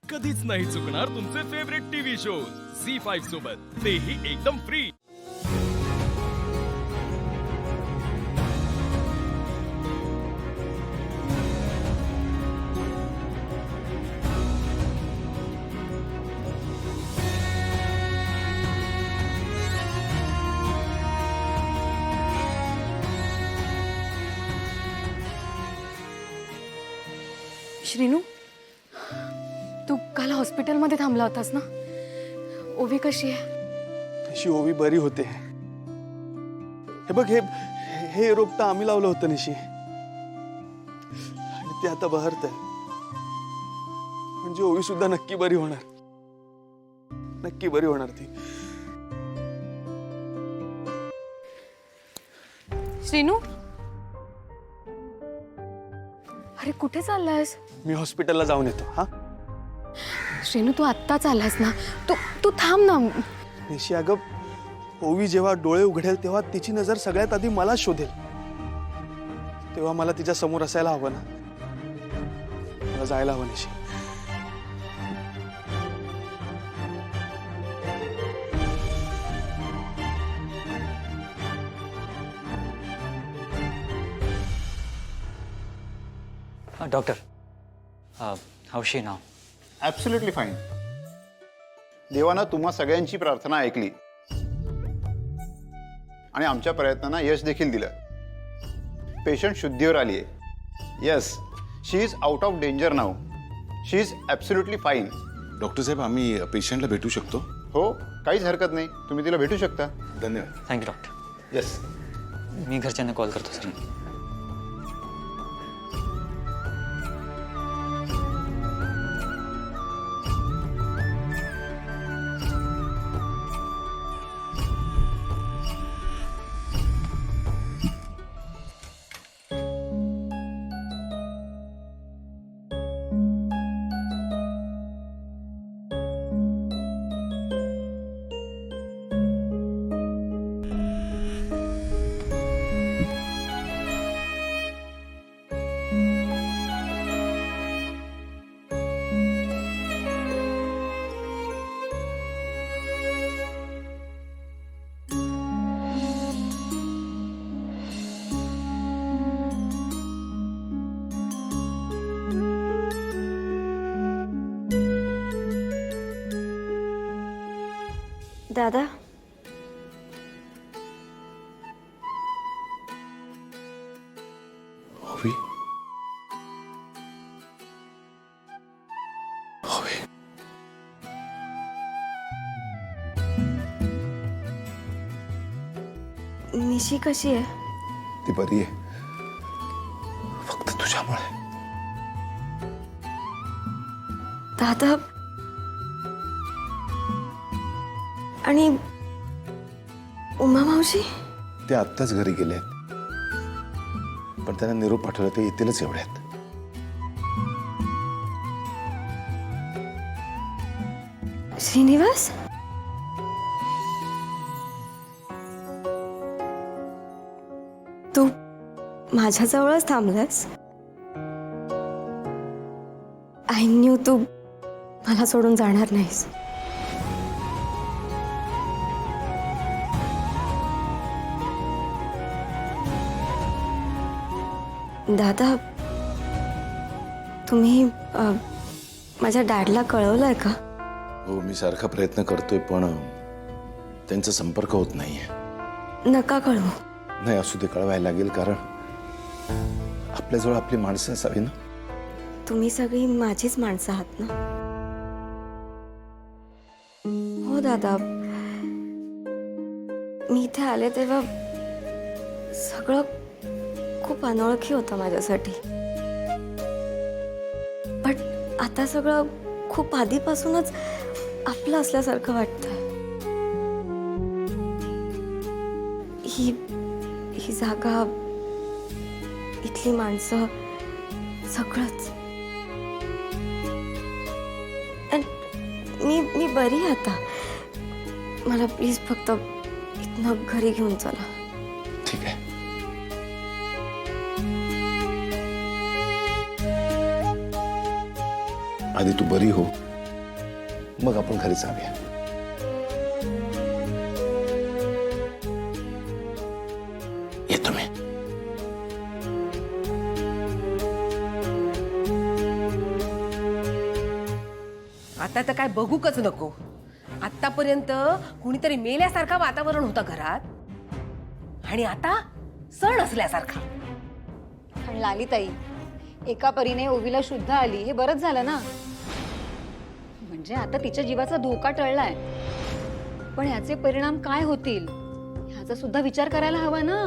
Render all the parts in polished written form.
कधीच नाही चुकणार तुमचे फेवरेट टीव्ही शोज झी5 सोबत, तेही एकदम फ्री। श्रीनू, तू काल हॉस्पिटलमध्ये थांबला होतास ना? ओवी कशी आहे? निशी ओवी बरी होते। हे बघ, हे हे रोप तर आम्ही लावलं होतं निशी, आणि ते आता बहरतंय। म्हणजे ओवी सुद्धा नक्की बरी होणार, नक्की बरी होणार ती। श्रीनू, अरे कुठे चाललायस? मी हॉस्पिटलला जाऊन येतो। हा श्रीनू, तू आत्ताच आलास ना? तू तू थांब ना। निशी, अगं ओवी जेव्हा डोळे उघडेल तेव्हा तिची नजर सगळ्यात आधी मला शोधेल, तेव्हा मला तिच्या समोर असायला हवं ना, मला जायला हवं निशी। Doctor, how's she now? Absolutely fine. देवानं तुम्हा सगळ्यांची प्रार्थना ऐकली आणि आमच्या प्रयत्नांना यश देखील दिलं। पेशंट शुद्धीवर आली आहे। Yes, she is out of danger now. She is absolutely fine. Doctor saheb, आम्ही पेशंटला भेटू शकतो? हो, काहीच हरकत नाही, तुम्ही तिला भेटू शकता। धन्यवाद। Thank you doctor. येस, मी घरच्यांना कॉल करतो सर। दादा, ओवी, ओवी, निशी कशी आहे? ती बरी आहे, फक्त तुझ्यामुळे। दादा, आणि उमा मावशी? ते आत्ताच घरी गेले आहेत, पण त्यांना निरोप पाठवला ते येतीलच एवढ्यात। श्रीनिवास, तू माझ्याजवळच थांबलास? आय न्यू तू मला सोडून जाणार नाहीस। दादा, तुम्ही माझ्या डॅडला कळवलंय का? हो, मी सारखा प्रयत्न करतोय, पण त्यांचा संपर्क होत नाहीये। नका कळवू। नाही, असू दे, कळवायला लागेल, कारण आपल्याजवळ आपली माणसं असावी ना। तुम्ही सगळी माझीच माणसं आहात ना? हो दादा, मी इथे आले तेव्हा सगळं खूप अनोळखी होतं माझ्यासाठी, पण आता सगळं खूप आधीपासूनच आपलं असल्यासारखं वाटतंय। ही जागा, इथली माणसं, सगळंच। मी बरी आहे आता। मला प्लीज फक्त इथनं घरी घेऊन चला। ठीक आहे। आधी तू बरी हो, मग आपण घरी जाऊया. येतो मी. आता तर काय बघूकच नको. आतापर्यंत कुणीतरी मेल्यासारखा वातावरण होतं घरात आणि आता सण असल्यासारखा. पण लालीताई, एका परीने ओवीला शुद्ध आली हे बरंच झालं ना. म्हणजे आता तिच्या जीवाचा धोका टळलाय. पण याचे परिणाम काय होतील ह्याचा सुद्धा विचार करायला हवा ना.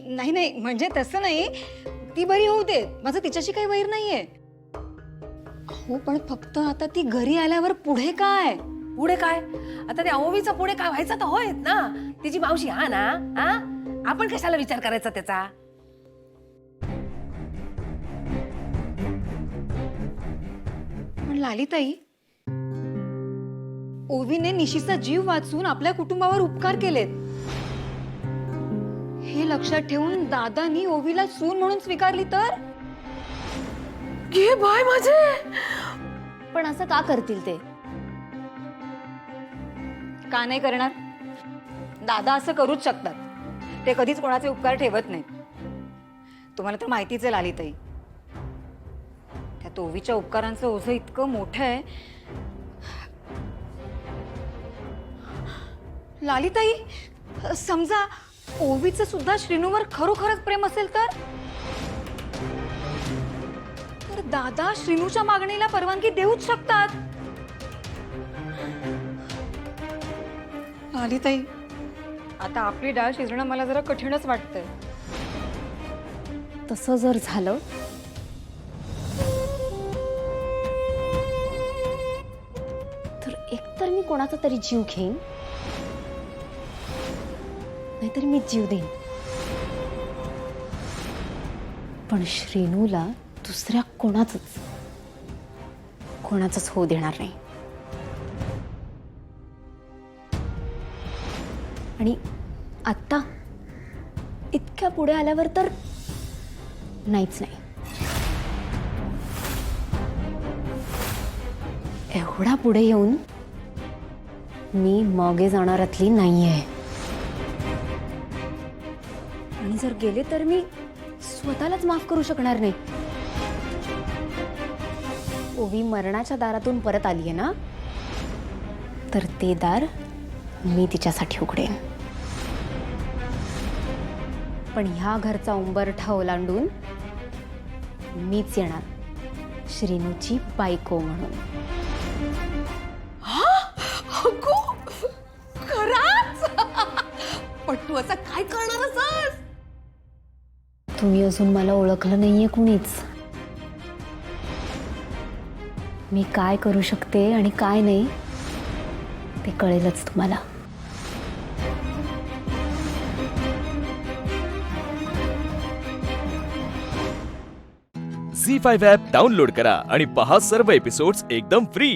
नाही नाही, म्हणजे तसं नाही. ती बरी होऊ दे, माझं तिच्याशी काही वैर नाहीये. हो, पण फक्त आता ती घरी आल्यावर पुढे काय? पुढे काय? आता त्या ओवीचा पुढे काय व्हायचं तर होय ना. तिची मावशी हा ना. हा, आपण कशाला विचार करायचा त्याचा. पण लालीताई, ओवीने निशीचा जीव वाचून आपल्या कुटुंबावर उपकार केलेत. हे लक्षात ठेवून दादानी ओवीला सून म्हणून स्वीकारली तर? घे बाय माझे. पण असं का करतील ते? का नाही करणार? दादा असं करूच शकतात. ते कधीच कोणाचे उपकार ठेवत नाहीत. तुम्हाला तर माहितीच आहे लालीताई, त्या ओवीच्या उपकारांचं ओझं इतकं मोठं आहे. लालीताई, समजा ओवीचं सुद्धा श्रीनूवर खरोखरच प्रेम असेल तर दादा श्रीनूच्या मागणीला परवानगी देऊच शकतात. लालीताई, आता आपली डाळ शिजणं मला जरा कठीणच वाटतंय. तसं जर झालं तर एकतर मी कोणाचा तरी जीव घेईन, नाहीतर मी जीव देईन. पण श्रीनूला दुसऱ्या कोणाचंच होऊ देणार नाही. आणि आत्ता इतक्या पुढे आल्यावर तर नाहीच नाही. एवढा पुढे येऊन मी मागे जाणारातली नाहीये. आणि जर गेले तर मी स्वतःलाच माफ करू शकणार नाही. ओवी मरणाच्या दारातून परत आलीये ना, तर ते दार मी तिच्यासाठी उघडेन. पण ह्या घरचा उंबरठा ओलांडून मीच येणार श्रीनूची बायको म्हणून. खराच? पण तू असं काय करणार असस? तुम्ही अजून मला ओळखलं नाहीये कुणीच. मी काय करू शकते आणि काय नाही ते कळेलच तुम्हाला. झी5 ॲप डाउनलोड करा आणि पहा सर्व एपिसोड्स एकदम फ्री.